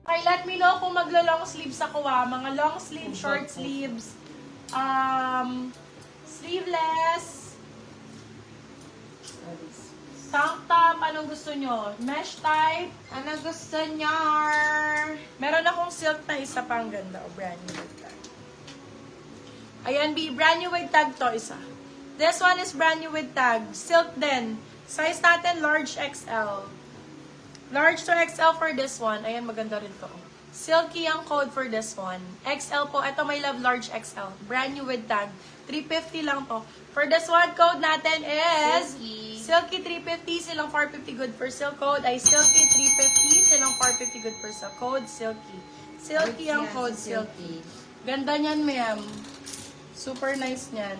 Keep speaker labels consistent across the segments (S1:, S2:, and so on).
S1: Okay, let me know kung maglo-long sleeves ako mga long sleeve, short sleeves, sleeveless, tank top, anong gusto nyo? Mesh type,
S2: Ano gusto niya?
S1: meron akong silk na isa pang ganda, brand new with tag. Ayan, brand new with tag to, isa. This one is brand new with tag, silk din. Size natin, large XL. Large to XL for this one. Ayan, maganda rin to. Silky ang code for this one. XL po. Ito may love large XL. Brand new with tag. 350 lang to. For this one, code natin is Silky 350. Silang 450 good for silk code. Ay, Silky 350. Silang 450 good for silk code. Silky. Silky ang code. Silky. Ganda niyan, ma'am. Super nice niyan.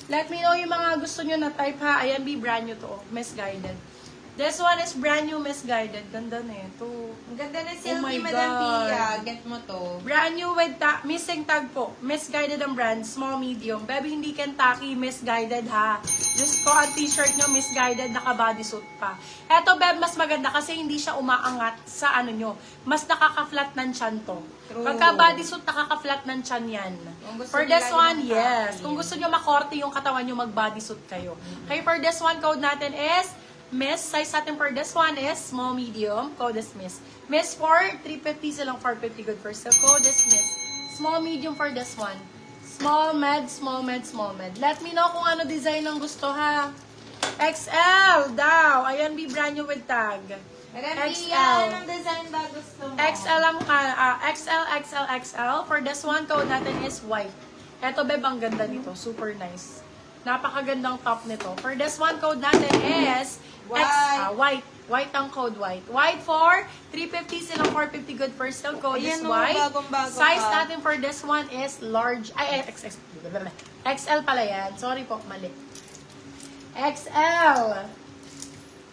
S1: Let me know yung mga gusto nyo na type ha. Ayan, brand new to. Misguided. This one is brand new, misguided. Ganda na ito.
S2: Ang ganda
S1: Oh
S2: na
S1: my
S2: silky, Madam
S1: God.
S2: Pia. Get mo to.
S1: Brand new with missing tag po. Misguided ang brand. Small, medium. Baby, hindi Kentucky. Misguided ha. Just ko ang t-shirt nyo, misguided. Naka-bodysuit pa. Eto, Beb, mas maganda kasi hindi siya umaangat sa ano nyo. Mas nakaka-flat ng chan to.
S2: True.
S1: Pagka-bodysuit, nakaka-flat ng chan yan.
S2: gusto
S1: For
S2: nyo
S1: this
S2: lagi
S1: one,
S2: ng
S1: yes.
S2: khaki.
S1: Kung gusto nyo makorte yung katawan nyo, mag-bodysuit kayo. Okay, for this one, code natin is Miss, size natin for this one is small, medium. Code is Miss. Miss for 350 silang 450 good for silk. Code is Miss. Small, medium for this one. Small, med, small, med, small, med. Let me know kung ano design ang gusto ha. XL daw. Ayan, brand new with tag.
S2: Madam Pia,
S1: XL.
S2: anong design ba gusto mo?
S1: XL ang XL, XL, XL. For this one, code natin is white. Eto, Beb, ang ganda nito. Super nice. Napakagandang top nito. For this one, code natin is
S2: White.
S1: white. White ang code, white. White for 350 silang 450 good for still. Code is
S2: Ayan o,
S1: white.
S2: bagong-bago
S1: Size
S2: pa.
S1: natin for this one is large. Ay, XL pala yan. Sorry po, mali. XL.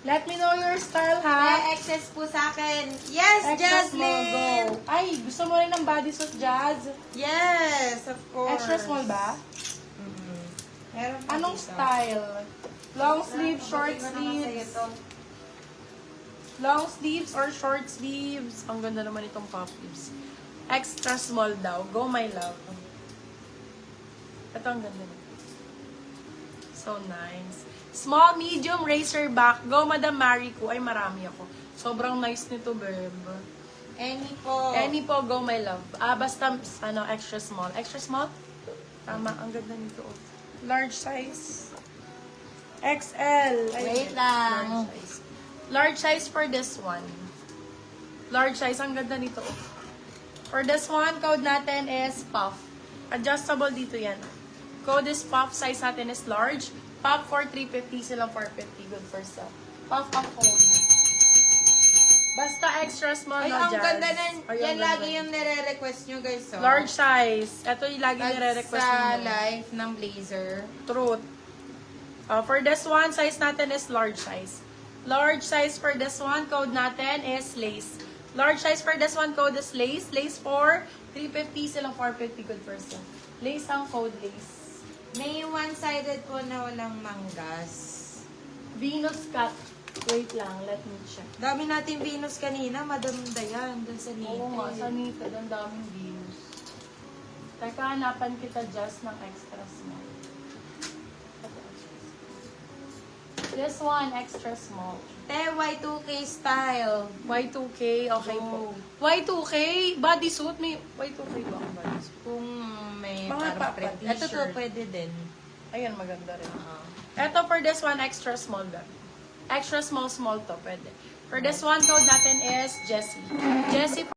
S1: Let me know your style, ha?
S2: May excess po sa akin. Yes,
S1: Extra small,
S2: Jaslyn!
S1: go. Ay, gusto mo rin ng bodysuit, Jazz?
S2: Yes, of course.
S1: Extra small ba?
S2: Meron pa
S1: Anong
S2: dito.
S1: style? Long sleeve, short
S2: Sabi ko naman sa'yo
S1: sleeves?
S2: to.
S1: Long sleeves or short sleeves? Ang ganda naman itong pop sleeves. Extra small daw. Go, my love. Ito ang ganda nito. So nice. Small, medium, razor back. Go, Madam Marico. Ay, marami ako. Sobrang nice nito, babe.
S2: Any po.
S1: Any po, go, my love. Basta, extra small. Extra small? Tama, ang ganda nito. Large size. XL. Ay,
S2: Wait lang.
S1: Large size. Large size for this one. Large size, ang ganda nito. For this one, code natin is puff. Adjustable dito yan. Code is puff. Size natin is large. Puff for 350 silang 450. Good for sale. Puff ang code. Basta extra small
S2: Ay,
S1: na
S2: ang
S1: Jazz.
S2: ganda na.
S1: Ay,
S2: Yan
S1: ang
S2: lagi
S1: ganda.
S2: yung nire-request nyo, guys. So.
S1: Large size. Ito yung lagi
S2: At
S1: nire-request
S2: sa
S1: nyo.
S2: life ng blazer.
S1: Truth. For this one, size natin is large size. Large size for this one, code natin is lace. Large size for this one, code is lace. Lace for 350 silang 450 good person. Lace ang code, lace.
S2: May one-sided po na walang manggas.
S1: Venus cut. Wait lang, let me check.
S2: Dami natin Venus kanina, Madam Dayan, dun sa Nite.
S1: Oo nga, sa Nita, ang daming Venus. Teka, hanapan kita just ng extra small. This one, extra small.
S2: Te, Y2K style.
S1: Y2K, okay po.
S2: Oh.
S1: Y2K, bodysuit, may Y2K ba ang bodysuit?
S2: Kung may
S1: Mga
S2: parang
S1: papa,
S2: Ito to,
S1: t-shirt.
S2: pwede din.
S1: Ayan, maganda rin. Ito for this one, extra small ba? Extra small to, pwede. For this one, code natin is Jessie. Jessie